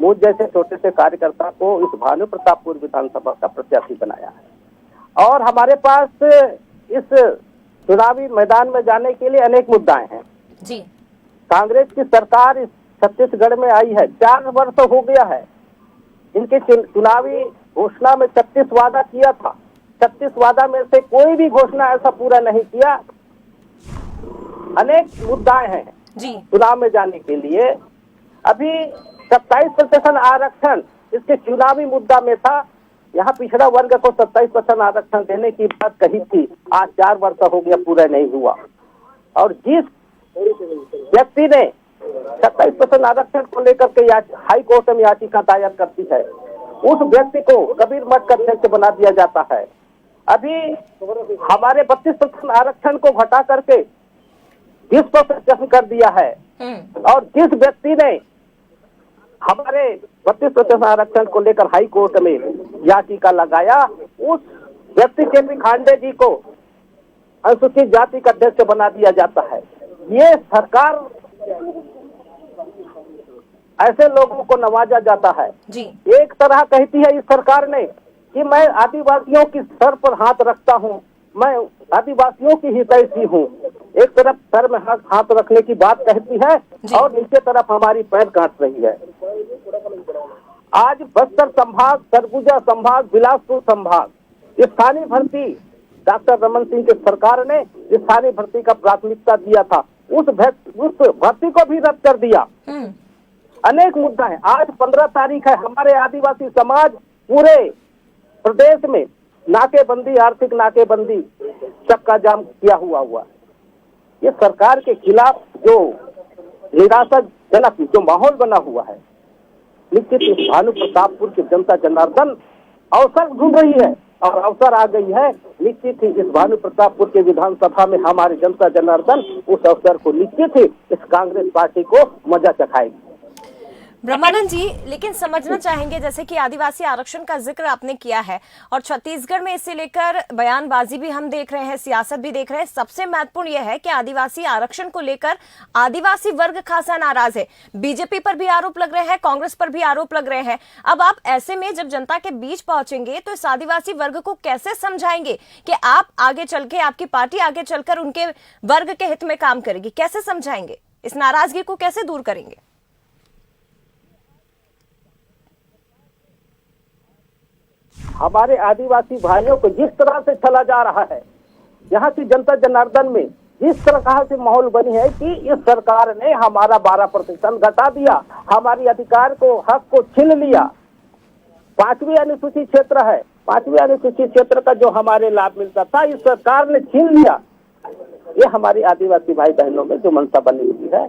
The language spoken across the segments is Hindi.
मुझ जैसे छोटे से कार्यकर्ता को इस भानु प्रतापपुर विधानसभा का प्रत्याशी बनाया है। और हमारे पास इस चुनावी मैदान में जाने के लिए अनेक मुद्दाएं हैं जी। कांग्रेस की सरकार इस छत्तीसगढ़ में आई है, 4 वर्ष हो गया है। इनके चुनावी घोषणा में 36 वादा किया था, 36 वादा में से कोई भी घोषणा ऐसा पूरा नहीं किया। अनेक मुद्दाएं हैं जी चुनाव में जाने के लिए। अभी 27% आरक्षण इसके चुनावी मुद्दा में था। यहाँ पिछड़ा वर्ग को 27% आरक्षण देने की बात कही थी, आज 4 वर्ष हो गया, पूरा नहीं हुआ। और जिस व्यक्ति ने 27% आरक्षण को लेकर के हाई कोर्ट में याचिका दायर करती है, उस व्यक्ति को कबीर मठ का अध्यक्ष बना दिया जाता है। अभी हमारे 32% आरक्षण को घटा करके 20% कर दिया है। और जिस व्यक्ति ने हमारे 32% आरक्षण को लेकर हाई कोर्ट में याचिका लगाया, उस व्यक्ति के पी खांडे जी को अनुसूचित जाति का अध्यक्ष बना दिया जाता है। ये सरकार, ऐसे लोगों को नवाजा जाता है जी। एक तरह कहती है इस सरकार ने कि मैं आदिवासियों की सर पर हाथ रखता हूँ, मैं आदिवासियों की हितैषी हूँ। एक तरफ सर में हाथ रखने की बात कहती है और नीचे तरफ हमारी पैर काट रही है। आज बस्तर संभाग, सरगुजा संभाग, बिलासपुर संभाग, स्थानीय भर्ती डॉक्टर रमन सिंह की सरकार ने स्थानीय भर्ती का प्राथमिकता दिया था, उस भर्ती को भी रद्द कर दिया। अनेक मुद्दा है। आज 15 तारीख है, हमारे आदिवासी समाज पूरे प्रदेश में नाकेबंदी, आर्थिक नाकेबंदी, चक्का जाम किया हुआ। ये सरकार के खिलाफ जो निराशाजनक जो माहौल बना हुआ है, निश्चित इस भानु प्रतापपुर की जनता जनार्दन अवसर ढूंढ रही है और अवसर आ गई है। निश्चित ही इस भानु प्रतापपुर के विधानसभा में हमारी जनता जनार्दन उस अवसर को निश्चित ही इस कांग्रेस पार्टी को मजा चखाएगी। ब्रह्मानंद जी, लेकिन समझना चाहेंगे, जैसे कि आदिवासी आरक्षण का जिक्र आपने किया है और छत्तीसगढ़ में इसे लेकर बयानबाजी भी हम देख रहे हैं, सियासत भी देख रहे हैं। सबसे महत्वपूर्ण यह है कि आदिवासी आरक्षण को लेकर आदिवासी वर्ग खासा नाराज है। बीजेपी पर भी आरोप लग रहे हैं, कांग्रेस पर भी आरोप लग रहे हैं। अब आप ऐसे में जब जनता के बीच पहुंचेंगे तो इस आदिवासी वर्ग को कैसे समझाएंगे कि आप आगे चल के, आपकी पार्टी आगे चलकर उनके वर्ग के हित में काम करेगी? कैसे समझाएंगे? इस नाराजगी को कैसे दूर करेंगे? हमारे आदिवासी भाइयों को जिस तरह से चला जा रहा है, यहाँ की जनता जनार्दन में जिस तरह से माहौल बनी है कि इस सरकार ने हमारा 12% घटा दिया, हमारी अधिकार को, हक को छीन लिया। 5वीं अनुसूचित क्षेत्र है, 5वीं अनुसूचित क्षेत्र का जो हमारे लाभ मिलता था, इस सरकार ने छीन लिया। ये हमारी आदिवासी भाई बहनों में जो मनसा बनी हुई है।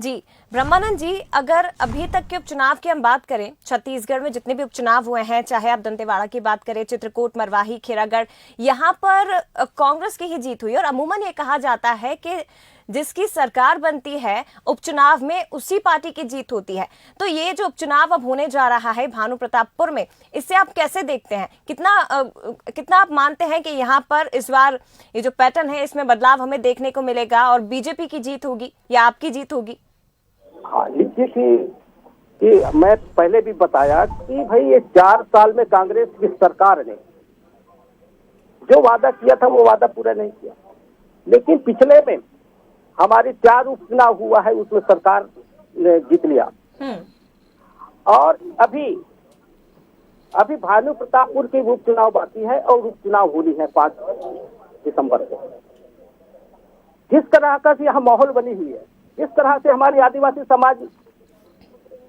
जी ब्रह्मानंद जी, अगर अभी तक के उपचुनाव की हम बात करें, छत्तीसगढ़ में जितने भी उपचुनाव हुए हैं, चाहे आप दंतेवाड़ा की बात करें, चित्रकूट, मरवाही, खेरागढ़, यहाँ पर कांग्रेस की ही जीत हुई और अमूमन ये कहा जाता है कि जिसकी सरकार बनती है उपचुनाव में उसी पार्टी की जीत होती है। तो ये जो उपचुनाव अब होने जा रहा है भानु प्रतापपुर में, इससे आप कैसे देखते हैं? कितना आप मानते हैं कि यहाँ पर इस बार ये जो पैटर्न है इसमें बदलाव हमें देखने को मिलेगा और बीजेपी की जीत होगी या आपकी जीत होगी? हाँ, निश्चित ही कि मैं पहले भी बताया कि भाई ये 4 साल में कांग्रेस की सरकार ने जो वादा किया था वो वादा पूरा नहीं किया। लेकिन पिछले में हमारी 4 उपचुनाव हुआ है, उसमें सरकार ने जीत लिया। और अभी भानु प्रतापपुर की उपचुनाव बाकी है और उपचुनाव होनी है 5 दिसंबर को। जिस तरह का यहाँ माहौल बनी हुई है, जिस तरह से हमारी आदिवासी समाज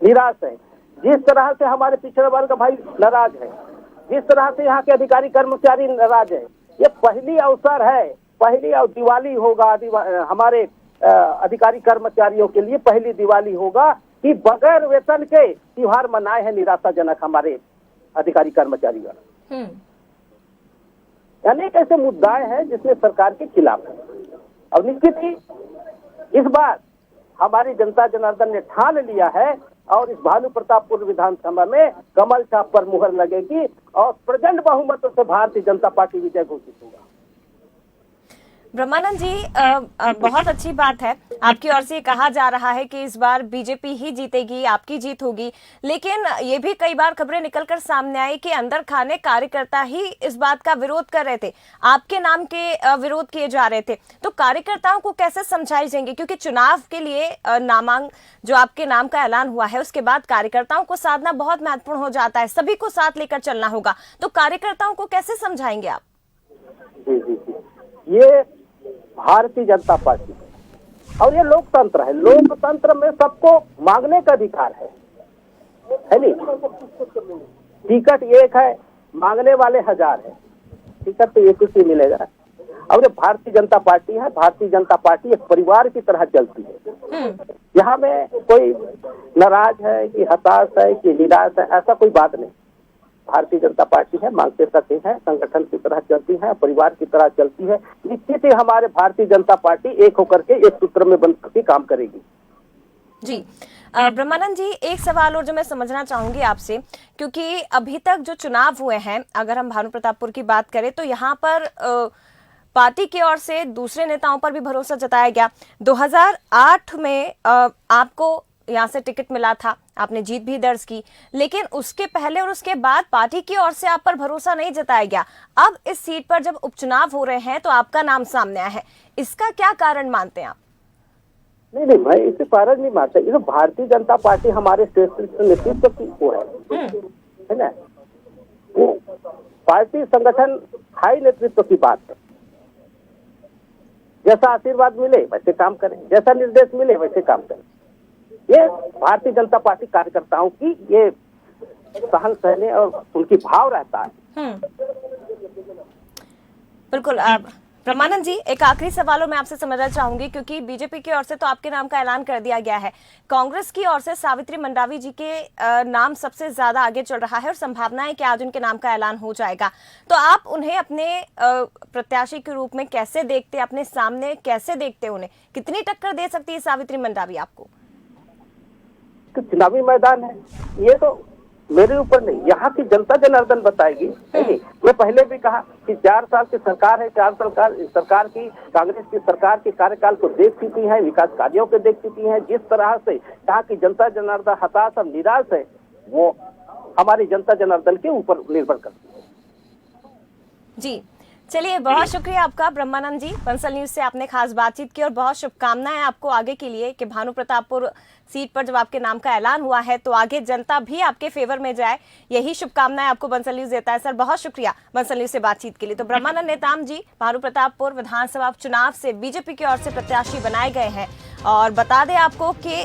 निराश है, जिस तरह से हमारे पिछड़े वर्ग भाई नाराज है, जिस तरह से यहाँ के अधिकारी कर्मचारी नाराज है, ये पहली अवसर है, पहली दिवाली होगा हमारे अधिकारी कर्मचारियों के लिए, पहली दिवाली होगा कि बगैर वेतन के त्योहार मनाए हैं निराशाजनक हमारे अधिकारी कर्मचारीगण। अनेक ऐसे मुद्दाएं हैं जिसमें सरकार के खिलाफ है और निश्चित ही इस बार हमारी जनता जनार्दन ने ठान लिया है और इस भानु प्रतापपुर विधानसभा में कमल छाप पर मुहर लगेगी और प्रचंड बहुमत से भारतीय जनता पार्टी विजय घोषित होगा। ब्रह्मानंद जी, बहुत अच्छी बात है। आपकी ओर से ये कहा जा रहा है कि इस बार बीजेपी ही जीतेगी, आपकी जीत होगी, लेकिन ये भी कई बार खबरें निकलकर सामने आई कि अंदर खाने कार्यकर्ता ही इस बात का विरोध कर रहे थे, आपके नाम के विरोध किए जा रहे थे। तो कार्यकर्ताओं को कैसे समझाई जाएंगे, क्योंकि चुनाव के लिए जो आपके नाम का ऐलान हुआ है उसके बाद कार्यकर्ताओं को साधना बहुत महत्वपूर्ण हो जाता है, सभी को साथ लेकर चलना होगा। तो कार्यकर्ताओं को कैसे समझाएंगे आप? जी जी जी, ये भारतीय जनता पार्टी और ये लोकतंत्र है। लोकतंत्र में सबको मांगने का अधिकार है नहीं? टिकट एक है, मांगने वाले हजार है, टिकट तो एक ही मिलेगा। और ये भारतीय जनता पार्टी है। भारतीय जनता पार्टी एक परिवार की तरह चलती है। यहाँ में कोई नाराज है कि हताश है कि निराश है, ऐसा कोई बात नहीं। भारतीय जनता पार्टी है, मांगते सके हैं, संगठन की तरह चलती है, परिवार की तरह चलती है। निश्चित ही हमारे भारतीय जनता पार्टी एक होकर के एक सूत्र में बंध के काम करेगी। जी, ब्रह्मानंद जी, एक सवाल और जो मैं समझना चाहूंगी आपसे, क्योंकि अभी तक जो चुनाव हुए हैं, अगर हम भानु प्रतापपुर की बात करें तो यहाँ पर पार्टी की ओर से दूसरे नेताओं पर भी भरोसा जताया गया। 2008 में आपको यहाँ से टिकट मिला था, आपने जीत भी दर्ज की, लेकिन उसके पहले और उसके बाद पार्टी की ओर से आप पर भरोसा नहीं जताया गया। अब इस सीट पर जब उपचुनाव हो रहे हैं तो आपका नाम सामने आया है, इसका क्या कारण मानते हैं आप? नहीं, मैं इसे कारण नहीं मानता। ये तो भारतीय जनता पार्टी हमारे नेतृत्व की वो है ना। वो पार्टी संगठन स्थायी नेतृत्व की बात है। जैसा आशीर्वाद मिले वैसे काम करें, जैसा निर्देश मिले वैसे काम करें। ये भारतीय जनता पार्टी कार्यकर्ताओं की ये सहन सहने और उनकी भाव रहता है। बिल्कुल। ब्रह्मानंद जी, एक आखिरी सवाल मैं आपसे समझना चाहूंगी, क्योंकि बीजेपी की ओर से तो आपके नाम का ऐलान कर दिया गया है, कांग्रेस की ओर से सावित्री मंडावी जी के नाम सबसे ज्यादा आगे चल रहा है और संभावना है कि आज उनके नाम का ऐलान हो जाएगा। तो आप उन्हें अपने प्रत्याशी के रूप में कैसे देखते, अपने सामने कैसे देखते, उन्हें कितनी टक्कर दे सकती है सावित्री मंडावी आपको? तो चुनावी मैदान है, ये तो मेरे ऊपर नहीं, यहाँ की जनता जनार्दन बताएगी। नहीं, मैं पहले भी कहा कि 4 साल की सरकार है, 4 साल सरकार की, कांग्रेस की सरकार के कार्यकाल को देख चुकी है, विकास कार्यों को देख चुकी है। जिस तरह से यहाँ की जनता जनार्दन हताश और निराश है, वो हमारी जनता जनार्दन के ऊपर निर्भर करती है। जी, चलिए, बहुत शुक्रिया आपका ब्रह्मानंद जी। बंसल न्यूज से आपने खास बातचीत की और बहुत शुभकामनाएं आपको आगे के लिए कि भानु प्रतापपुर सीट पर जब आपके नाम का ऐलान हुआ है तो आगे जनता भी आपके फेवर में जाए, यही शुभकामनाएं आपको बंसल न्यूज देता है। सर, बहुत शुक्रिया बंसल न्यूज से बातचीत के लिए। तो ब्रह्मानंद नेताम जी भानु प्रतापपुर विधानसभा चुनाव से बीजेपी की ओर से प्रत्याशी बनाए गए हैं और बता दें आपको कि